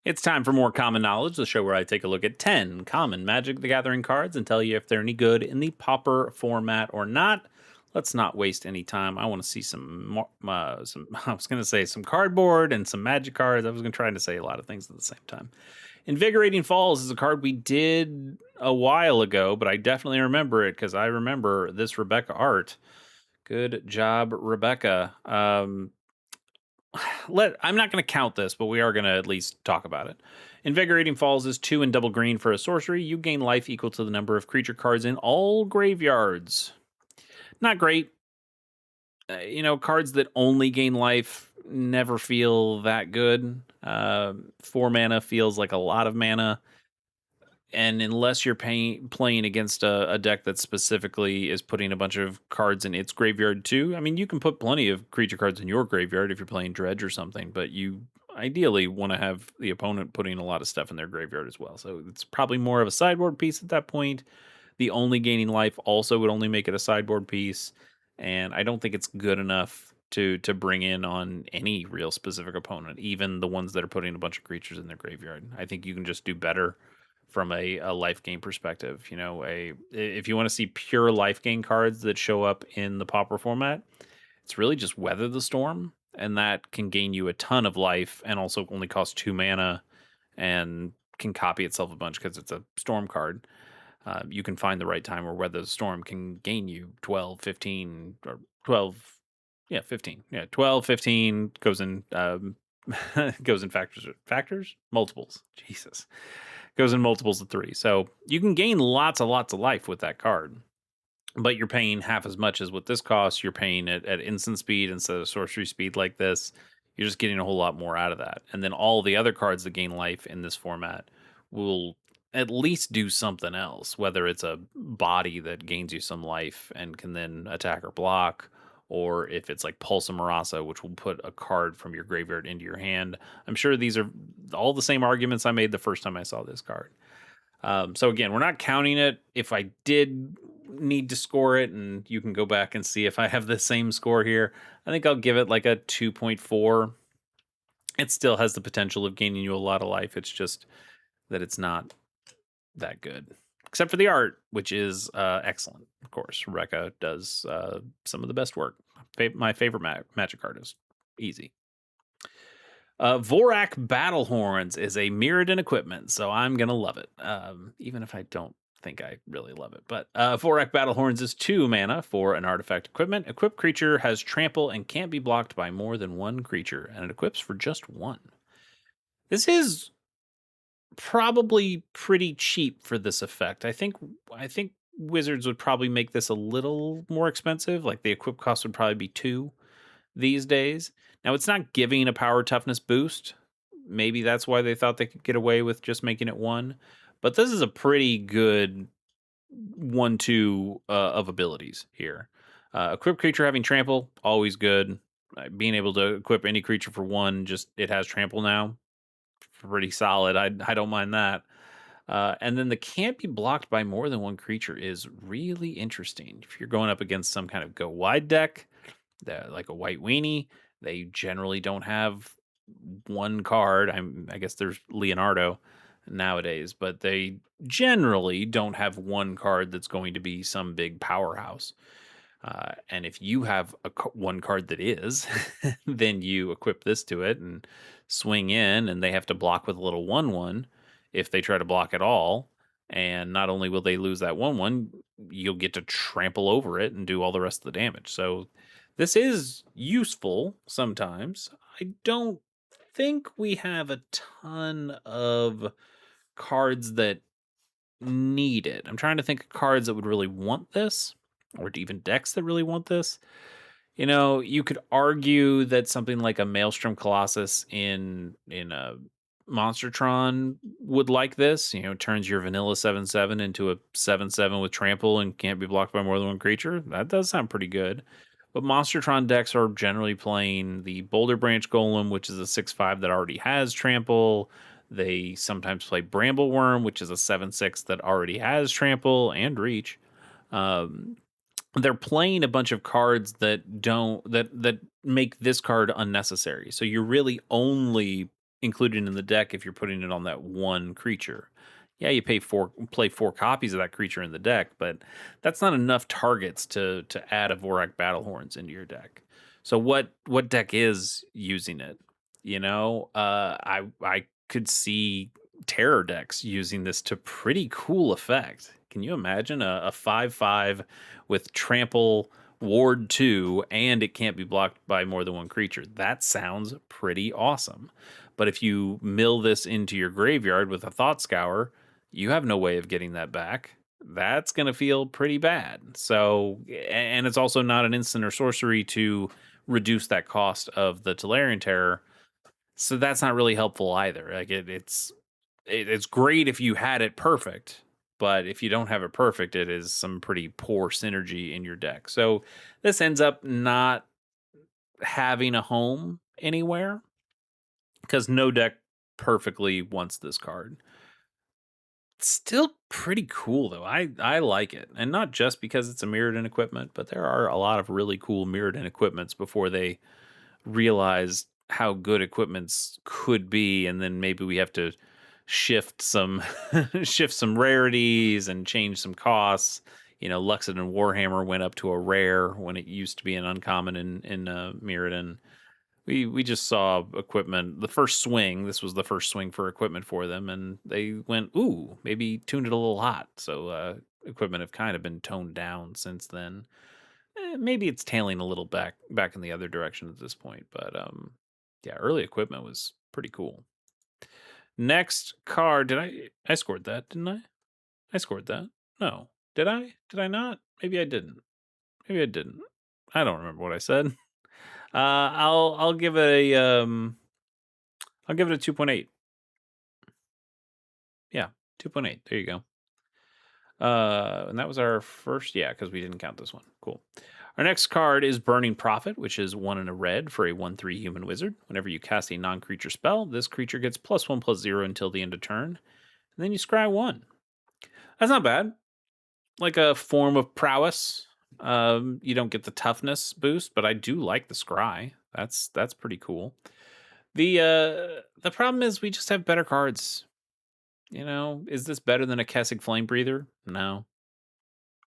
It's time for more Common Knowledge, the show where I take a look at 10 common Magic the Gathering cards and tell you if they're any good in the Pauper format or not. Let's not waste any time. I want to see some I was going to say some cardboard and some Magic cards. I was going to try to say a lot of things at the same time. Invigorating Falls is a card we did a while ago, but I definitely remember it because I remember this Rebecca art. Good job, Rebecca. I'm not going to count this, but we are going to at least talk about it. Invigorating Falls is 2 and double green for a sorcery. You gain life equal to the number of creature cards in all graveyards. Not great. Cards that only gain life never feel that good. 4 mana feels like a lot of mana. And unless you're playing against a deck that specifically is putting a bunch of cards in its graveyard too, I mean, you can put plenty of creature cards in your graveyard if you're playing Dredge or something, but you ideally want to have the opponent putting a lot of stuff in their graveyard as well. So it's probably more of a sideboard piece at that point. The only gaining life also would only make it a sideboard piece, and I don't think it's good enough to bring in on any real specific opponent, even the ones that are putting a bunch of creatures in their graveyard. I think you can just do better from a life gain perspective. If you want to see pure life gain cards that show up in the Pauper format, it's really just Weather the Storm, and that can gain you a ton of life and also only costs 2 mana and can copy itself a bunch because it's a storm card. You can find the right time where Weather the Storm can gain you 12, 15, or 12. Yeah, 15. Yeah, 12, 15 goes in goes in factors, multiples. Jesus, goes in multiples of 3. So you can gain lots of life with that card, but you're paying half as much as what this costs. You're paying it at instant speed instead of sorcery speed like this. You're just getting a whole lot more out of that. And then all the other cards that gain life in this format will at least do something else, whether it's a body that gains you some life and can then attack or block, or if it's like Pulse of Marasa, which will put a card from your graveyard into your hand. I'm sure these are all the same arguments I made the first time I saw this card. So again, we're not counting it. If I did need to score it, and you can go back and see if I have the same score here, I think I'll give it like a 2.4. It still has the potential of gaining you a lot of life. It's just that it's not that good, except for the art, which is excellent. Of course, Rebecca does some of the best work. My favorite Magic artist, easy. Vorak Battlehorns is a Mirrodin equipment, so I'm gonna love it, even if I don't think I really love it. But Vorak Battlehorns is 2 mana for an artifact equipment. Equipped creature has trample and can't be blocked by more than 1 creature, and it equips for just 1. This is probably pretty cheap for this effect. I think Wizards would probably make this a little more expensive. Like the equip cost would probably be 2 these days. Now, it's not giving a power toughness boost. Maybe that's why they thought they could get away with just making it 1. But this is a pretty good 1-2 of abilities here. Equipped creature having trample, always good. Being able to equip any creature for 1, just it has trample now. Pretty solid. I don't mind that. And then the can't be blocked by more than 1 creature is really interesting. If you're going up against some kind of go wide deck, like a white weenie, they generally don't have 1 card. I guess there's Leonardo nowadays, but they generally don't have 1 card that's going to be some big powerhouse. And if you have 1 card that is, then you equip this to it and swing in, and they have to block with a little 1/1 if they try to block at all. And not only will they lose that 1/1, you'll get to trample over it and do all the rest of the damage. So this is useful sometimes. I don't think we have a ton of cards that need it. I'm trying to think of cards that would really want this, or even decks that really want this. You could argue that something like a Maelstrom Colossus in a Monstertron would like this. Turns your vanilla 7/7 into a 7/7 with trample and can't be blocked by more than 1 creature. That does sound pretty good. But Monstertron decks are generally playing the Boulder Branch Golem, which is a 6/5 that already has trample. They sometimes play Brambleworm, which is a 7/6 that already has trample and reach. Um, they're playing a bunch of cards that don't that make this card unnecessary. So you're really only included in the deck if you're putting it on that one creature. Yeah, you play 4 copies of that creature in the deck, but that's not enough targets to add a Vorak Battlehorns into your deck. So what deck is using it? I could see terror decks using this to pretty cool effect. Can you imagine a 5/5 with trample ward 2 and it can't be blocked by more than one creature? That sounds pretty awesome. But if you mill this into your graveyard with a Thought Scour, you have no way of getting that back. That's going to feel pretty bad. So, and it's also not an instant or sorcery to reduce that cost of the Tolarian Terror. So that's not really helpful either. Like it's great if you had it perfect, but if you don't have it perfect, it is some pretty poor synergy in your deck. So this ends up not having a home anywhere because no deck perfectly wants this card. Still pretty cool though. I like it, and not just because it's a mirrored in equipment, but there are a lot of really cool mirrored in equipments before they realized how good equipments could be, and then maybe we have to shift some shift some rarities and change some costs. Luxon and Warhammer went up to a rare when it used to be an uncommon in Mirrodin. We just saw equipment. The first swing. This was the first swing for equipment for them, and they went, "Ooh, maybe tuned it a little hot." So equipment have kind of been toned down since then. Maybe it's tailing a little back in the other direction at this point, but yeah, early equipment was pretty cool. Next card, I scored that, didn't I? I scored that. No. Did I? Did I not? Maybe I didn't. Maybe I didn't. I don't remember what I said. I'll give it a 2.8. Yeah, 2.8. There you go. And that was our first, yeah, because we didn't count this one. Cool. Our next card is Burning Prophet, which is 1 and a red for a 1/3 human wizard. Whenever you cast a non-creature spell, this creature gets +1/+0 until the end of turn. And then you scry 1. That's not bad. Like a form of prowess. You don't get the toughness boost, but I do like the scry. That's pretty cool. The problem is we just have better cards. Is this better than a Kessig Flame Breather? No.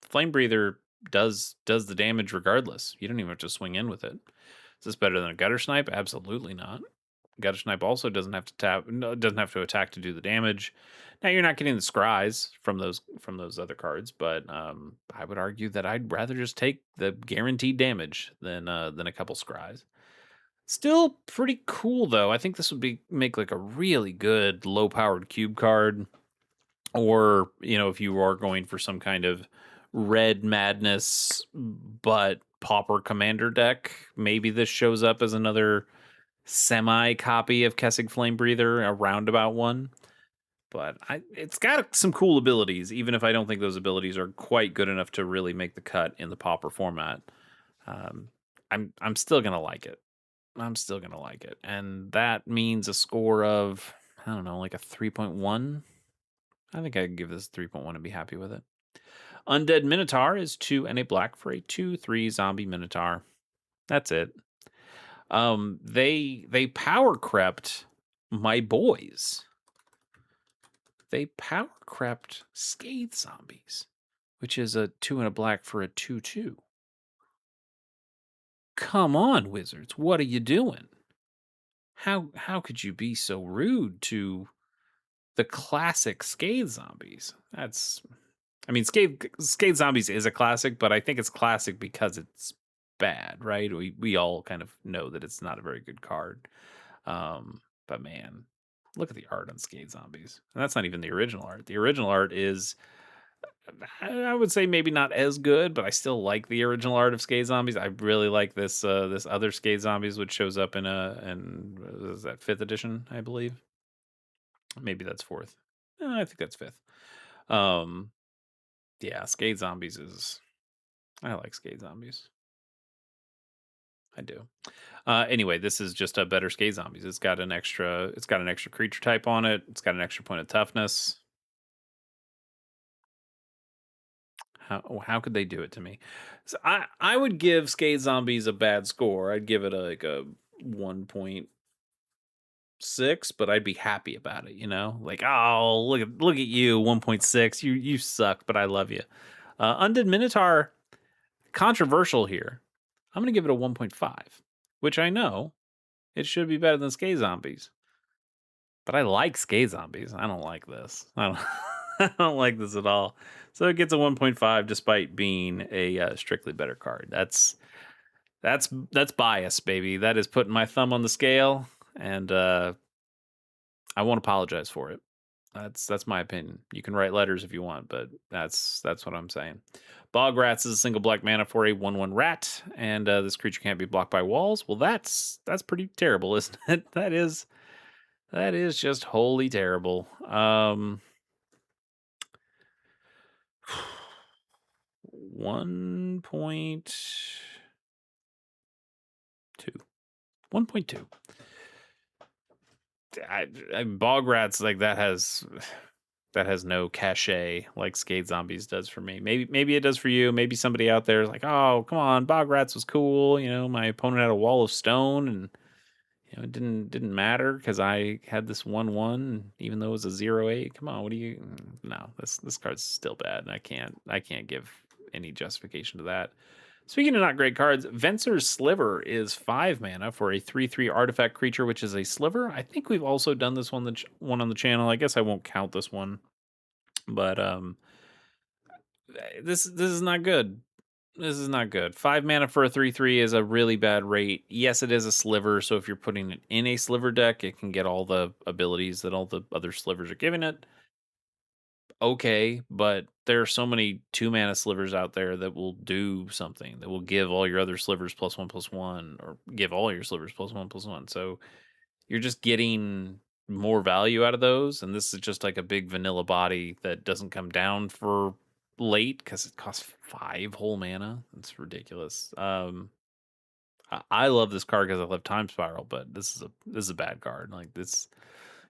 Flame Breather does the damage regardless. You don't even have to swing in with it. Is this better than a Gutter Snipe? Absolutely not. Gutter Snipe also doesn't have to tap. No, doesn't have to attack to do the damage. Now you're not getting the scries from those other cards, but I would argue that I'd rather just take the guaranteed damage than a couple scries. Still pretty cool though. I think this would make like a really good low powered cube card, or if you are going for some kind of red madness but Pauper commander deck, maybe this shows up as another semi copy of Kessig Flame Breather, a roundabout one. But it's got some cool abilities, even if I don't think those abilities are quite good enough to really make the cut in the Pauper format. Um, I'm still gonna like it. I'm still gonna like it, and that means a score of, I don't know, like a 3.1. I think I could give this 3.1 and be happy with it. Undead Minotaur is 2 and a black for a 2/3 zombie Minotaur. That's it. They power crept my boys. They power crept Scathe Zombies, which is a 2 and a black for a 2/2. Come on, Wizards, what are you doing? How could you be so rude to the classic Scathe Zombies? Scathe Zombies is a classic, but I think it's classic because it's bad, right? We all kind of know that it's not a very good card. But man, look at the art on Scathe Zombies. And that's not even the original art. The original art is, I would say, maybe not as good, but I still like the original art of Scathe Zombies. I really like this other Scathe Zombies, which shows up in is that 5th edition, I believe. Maybe that's 4th. I think that's 5th. Yeah, Scathe Zombies is, I like Scathe Zombies. I do. Anyway, this is just a better Scathe Zombies. It's got an extra creature type on it. It's got an extra point of toughness. How could they do it to me? So I would give Scathe Zombies a bad score. I'd give it like a 1.5 1.6, but I'd be happy about it, Like, oh, look at you, 1.6. You suck, but I love you. Undead Minotaur, controversial here. I'm gonna give it a 1.5, which I know it should be better than Skate Zombies. But I like Skate Zombies. I don't like this. I don't, I don't like this at all. So it gets a 1.5 despite being a strictly better card. That's bias, baby. That is putting my thumb on the scale, and I won't apologize for it. That's my opinion. You can write letters if you want, but that's what I'm saying. Bog Rats is a single black mana for a 1/1 rat, and this creature can't be blocked by walls. Well, that's pretty terrible, isn't it? That is just wholly terrible. 1.2. 1.2. Bog Rats, like, that has no cachet like Skate Zombies does for me. Maybe it does for you. Maybe somebody out there is like, oh, come on, Bog Rats was cool. My opponent had a wall of stone, and it didn't matter because I had this 1/1, even though it was a 0/8. Come on, what do you? No, this card's still bad, and I can't give any justification to that. Speaking of not great cards, Venser's Sliver is 5 mana for a 3/3 artifact creature, which is a sliver. I think we've also done this one on the channel. I guess I won't count this one, but this is not good. This is not good. 5 mana for a 3/3 is a really bad rate. Yes, it is a sliver, so if you're putting it in a sliver deck, it can get all the abilities that all the other slivers are giving it. Okay, but there are so many 2 mana slivers out there that will do something, that will give all your other slivers +1/+1, or give all your slivers +1/+1. So you're just getting more value out of those, and this is just like a big vanilla body that doesn't come down for late because it costs 5 whole mana. It's ridiculous. I love this card because I love Time Spiral, but this is a bad card. Like, this,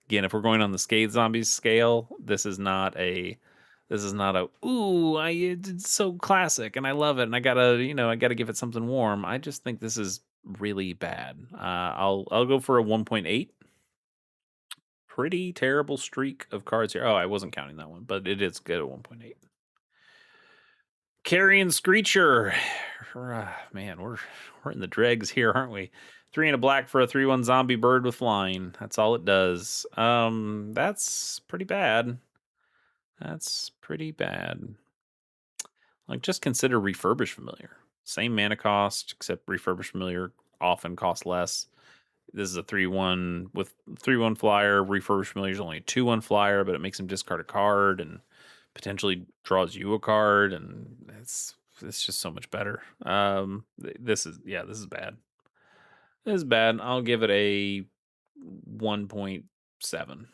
again, if we're going on the Skate Zombies scale, this is not a ooh, it's so classic and I love it and I gotta give it something warm. I just think this is really bad. I'll go for a 1.8. Pretty terrible streak of cards here. Oh, I wasn't counting that one, but it is good at 1.8. Carrion Screecher. Man, we're in the dregs here, aren't we? 3 and a black for a 3/1 zombie bird with flying. That's all it does. That's pretty bad. That's pretty bad. Like, just consider Refurbish Familiar. Same mana cost, except Refurbish Familiar often costs less. This is a 3/1 with 3/1 flyer. Refurbish Familiar is only a 2/1 flyer, but it makes him discard a card and potentially draws you a card, and it's just so much better. This is bad. This is bad. I'll give it a 1.7.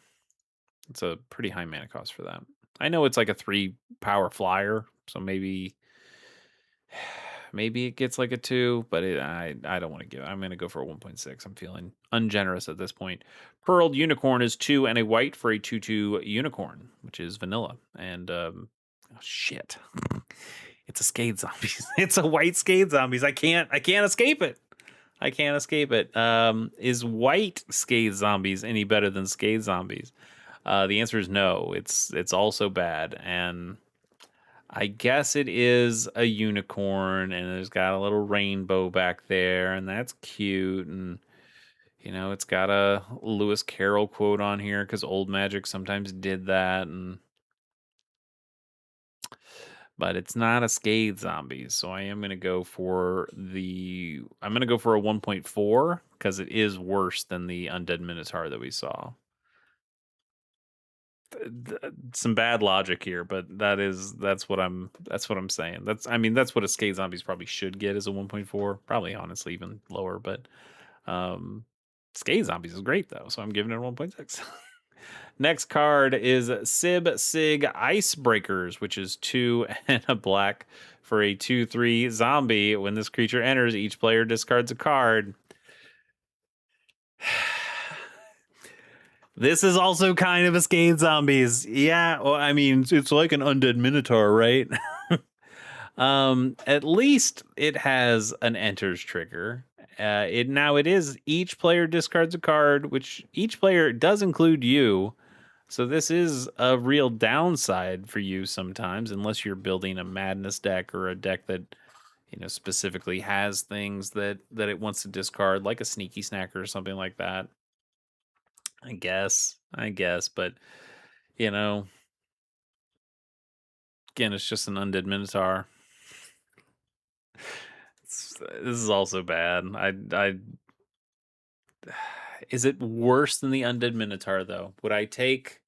It's a pretty high mana cost for that. I know it's like a 3 power flyer, so maybe it gets like a 2, but I don't want to give it. I'm going to go for a 1.6. I'm feeling ungenerous at this point. Pearled Unicorn is 2 and a white for a 2/2 unicorn, which is vanilla. And oh shit. It's a Skate Zombies. It's a white Skate Zombies. I can't escape it. I can't escape it. Is white Skate Zombies any better than Skate Zombies? The answer is no. It's also bad, and I guess it is a unicorn, and it's got a little rainbow back there, and that's cute. And it's got a Lewis Carroll quote on here because old Magic sometimes did that, but it's not a Skate Zombies, so I am gonna go for a 1.4 because it is worse than the Undead Minotaur that we saw. Some bad logic here, but that's what I'm saying. That's what a Skate Zombies probably should get is a 1.4, probably honestly even lower, but Skate Zombies is great though, so I'm giving it a 1.6. Next card is Sig Icebreakers, which is 2 and a black for a 2/3 zombie. When this creature enters, each player discards a card. This is also kind of a Skate Zombies. Yeah, well, I mean, it's like an Undead Minotaur, right? At least it has an enters trigger, It is each player discards a card, which each player does include you. So this is a real downside for you sometimes, unless you're building a madness deck or a deck that specifically has things that it wants to discard, like a sneaky snacker or something like that. I guess, but you know, again, it's just an undead minotaur. This is also bad. I Is it worse than the undead minotaur though? Would I take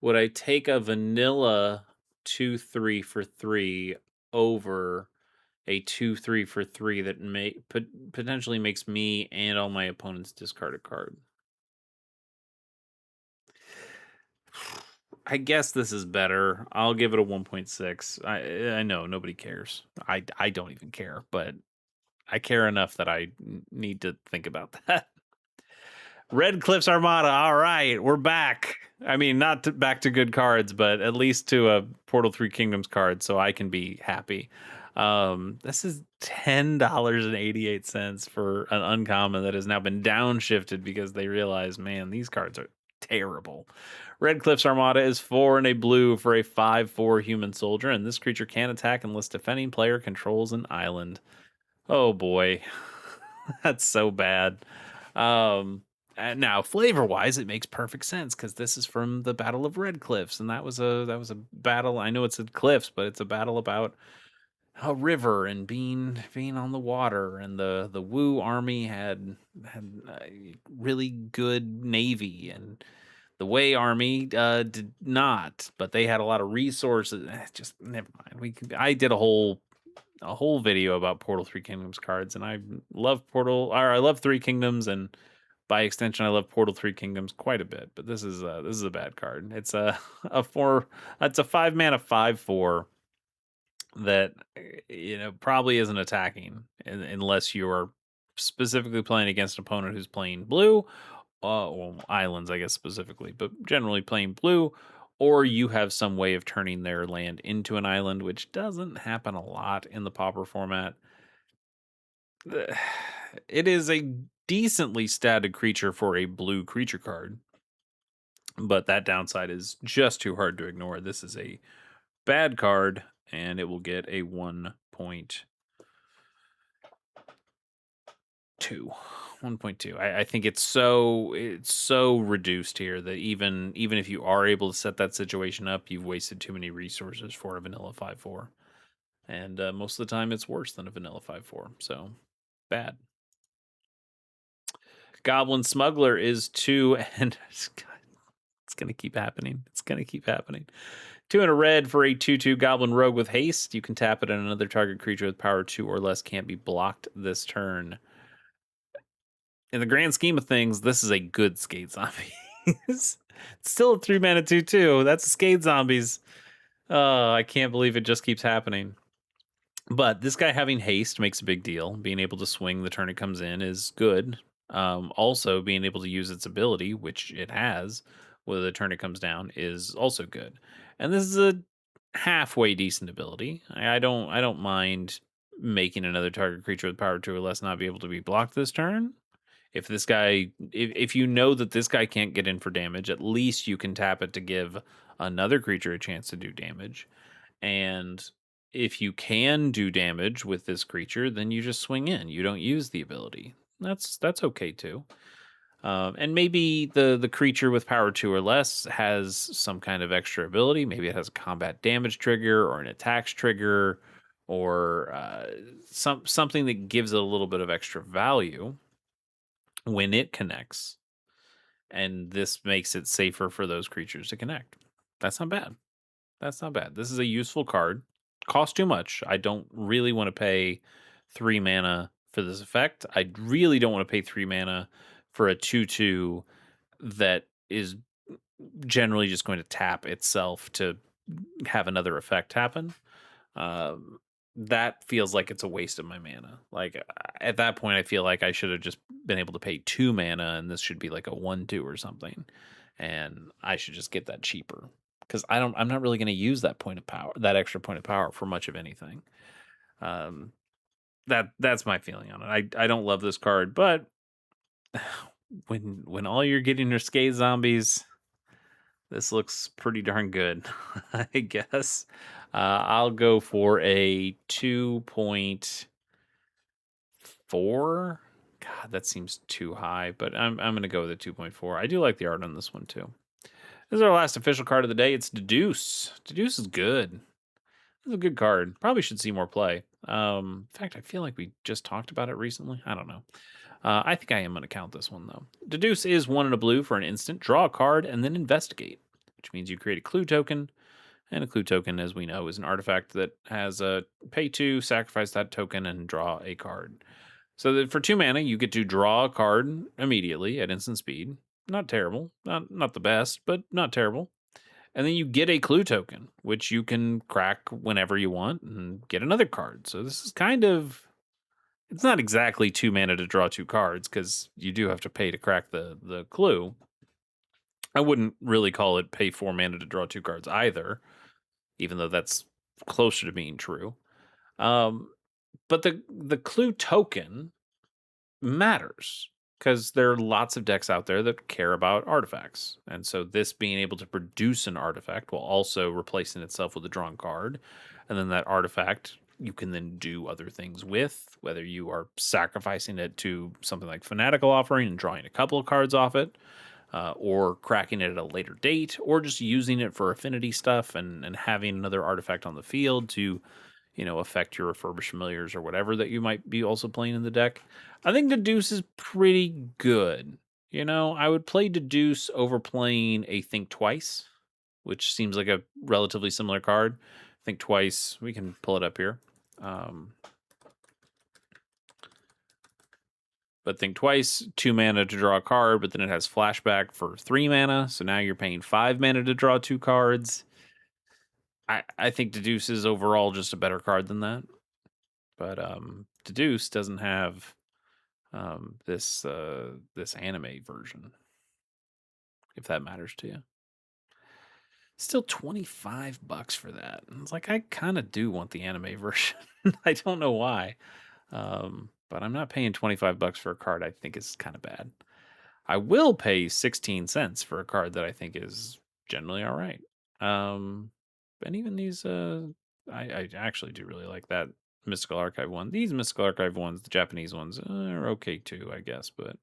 a vanilla 2/3 for 3 over a 2/3 for 3 that potentially makes me and all my opponents discard a card? I guess this is better. I'll give it a 1.6. I know nobody cares. I don't even care, but I care enough that I need to think about that. Red Cliffs Armada. All right, we're back. I mean, not back to good cards, but at least to a Portal 3 Kingdoms card, so I can be happy. This is $10.88 for an uncommon that has now been downshifted because they realize, man, these cards are terrible. Red Cliffs Armada is 4 and a blue for a 5/4 human soldier, and this creature can attack unless defending player controls an island. Oh boy, that's so bad. And now, flavor-wise, it makes perfect sense because this is from the Battle of Red Cliffs, and that was a battle. I know it's at cliffs, but it's a battle about a river and being on the water. And the Wu army had a really good navy, and the Wei army did not, but they had a lot of resources. Just never mind. I did a whole video about Portal 3 Kingdoms cards, and I love 3 Kingdoms, and by extension I love Portal 3 Kingdoms quite a bit. But this is a bad card. It's a 4 it's a 5 mana 5/4 that probably isn't attacking unless you're specifically playing against an opponent who's playing blue, well, islands, I guess, specifically, but generally playing blue, or you have some way of turning their land into an island, which doesn't happen a lot in the Pauper format. It is a decently statted creature for a blue creature card, but that downside is just too hard to ignore. This is a bad card, and it will get a 1.2. 1.2. I think it's so reduced here that even if you are able to set that situation up, you've wasted too many resources for a vanilla 5/4, and most of the time it's worse than a vanilla 5/4. So bad. Goblin Smuggler is 2 and it's gonna keep happening. It's gonna keep happening. 2 and a red for a 2/2 Goblin Rogue with haste. You can tap it, and another target creature with power 2 or less can't be blocked this turn. In the grand scheme of things, this is a good Skate Zombie. It's still a 3 mana 2/2. That's Skate Zombies. Oh, I can't believe it just keeps happening. But this guy having haste makes a big deal. Being able to swing the turn it comes in is good. Also, being able to use its ability, which it has, when the turn it comes down, is also good. And this is a halfway decent ability. I don't mind making another target creature with power 2 or less not be able to be blocked this turn. If you know that this guy can't get in for damage, at least you can tap it to give another creature a chance to do damage. And if you can do damage with this creature, then you just swing in. You don't use the ability. That's okay too. And maybe the creature with power 2 or less has some kind of extra ability. Maybe it has a combat damage trigger or an attacks trigger, or something that gives it a little bit of extra value when it connects, and this makes it safer for those creatures to connect. That's not bad. That's not bad. This is a useful card. Costs too much. I don't really want to pay 3 mana for this effect. I really don't want to pay 3 mana for a 2/2 that is generally just going to tap itself to have another effect happen. That feels like it's a waste of my mana. Like at that point, I feel like I should have just been able to pay 2 mana, and this should be like a 1/2 or something, and I should just get that cheaper because I'm not really going to use that point of power, that extra point of power, for much of anything. Um, that's my feeling on it. I don't love this card, but when all you're getting are scathe zombies, this looks pretty darn good, I guess. I'll go for a 2.4. God, that seems too high, but I'm gonna go with a 2.4. I do like the art on this one too. This is our last official card of the day. It's Deduce. Deduce is good. It's a good card. Probably should see more play. In fact, I feel like we just talked about it recently. I don't know. I think I am going to count this one though. Deduce is 1 and a blue for an instant. Draw a card and then investigate, which means you create a clue token. And a clue token, as we know, is an artifact that has a pay 2, sacrifice that token, and draw a card. So that for 2 mana, you get to draw a card immediately at instant speed. Not terrible. Not the best, but not terrible. And then you get a clue token, which you can crack whenever you want and get another card. So this is kind of, it's not exactly 2 mana to draw 2 cards because you do have to pay to crack the clue. I wouldn't really call it pay 4 mana to draw 2 cards either, even though that's closer to being true. But the clue token matters because there are lots of decks out there that care about artifacts. And so this being able to produce an artifact while also replacing itself with a drawn card. And then that artifact you can then do other things with, whether you are sacrificing it to something like Fanatical Offering and drawing a couple of cards off it, or cracking it at a later date, or just using it for affinity stuff and having another artifact on the field to, affect your refurbished familiars or whatever that you might be also playing in the deck. I think Deduce is pretty good. I would play Deduce over playing a Think Twice, which seems like a relatively similar card. Think Twice, we can pull it up here. But Think Twice, 2 mana to draw a card, but then it has flashback for 3 mana. So now you're paying 5 mana to draw 2 cards. I think Deduce is overall just a better card than that. But Deduce doesn't have this anime version, if that matters to you. Still $25 for that. It's like I kind of do want the anime version. I don't know why. But I'm not paying $25 for a card I think is kind of bad. I will pay 16 cents for a card that I think is generally all right. And even these, I actually do really like that Mystical Archive one. These Mystical Archive ones, the Japanese ones, are okay too, I guess. But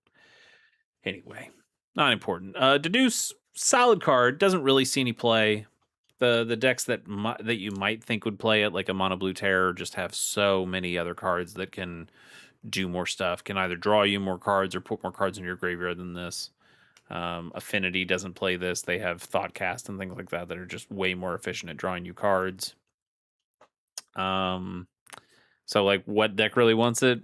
anyway, not important. Deduce, solid card. Doesn't really see any play. The decks that you might think would play it, like a Mono Blue Terror, just have so many other cards that can do more stuff, can either draw you more cards or put more cards in your graveyard than this. Affinity doesn't play this. They have Thoughtcast and things like that are just way more efficient at drawing you cards. So like what deck really wants it?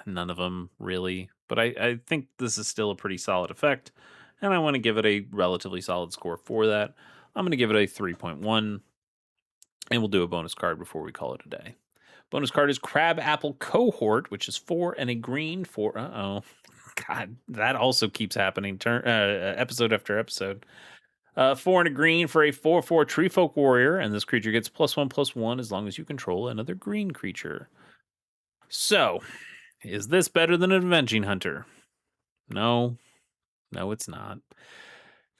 None of them really. But I think this is still a pretty solid effect, and I want to give it a relatively solid score for that. I'm going to give it a 3.1, and we'll do a bonus card before we call it a day. Bonus card is Crab Apple Cohort, which is 4 and a green for... God, that also keeps happening episode after episode. 4 and a green for a 4/4 Treefolk Warrior, and this creature gets +1/+1 as long as you control another green creature. So, is this better than an Avenging Hunter? No, it's not.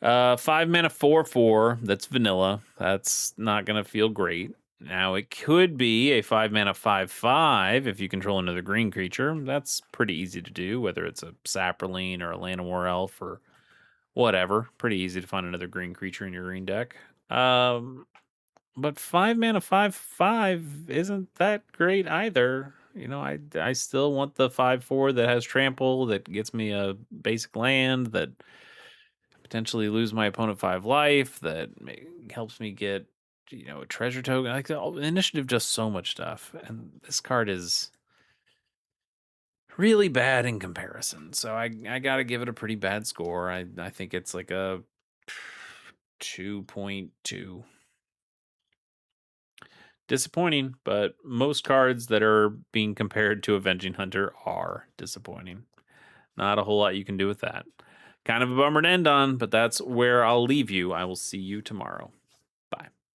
5 mana 4/4. That's vanilla. That's not gonna feel great. Now it could be a 5 mana 5/5 if you control another green creature. That's pretty easy to do, whether it's a Saproline or a Llanowar Elf or whatever. Pretty easy to find another green creature in your green deck. But 5 mana 5/5 isn't that great either. I still want the 5/4 that has trample, that gets me a basic land, that potentially lose my opponent 5 life, that helps me get a treasure token. Like the initiative does so much stuff, and this card is really bad in comparison. So I gotta give it a pretty bad score. I think it's like a 2.2. Disappointing, but most cards that are being compared to Avenging Hunter are disappointing. Not a whole lot you can do with that. Kind of a bummer to end on, but that's where I'll leave you. I will see you tomorrow.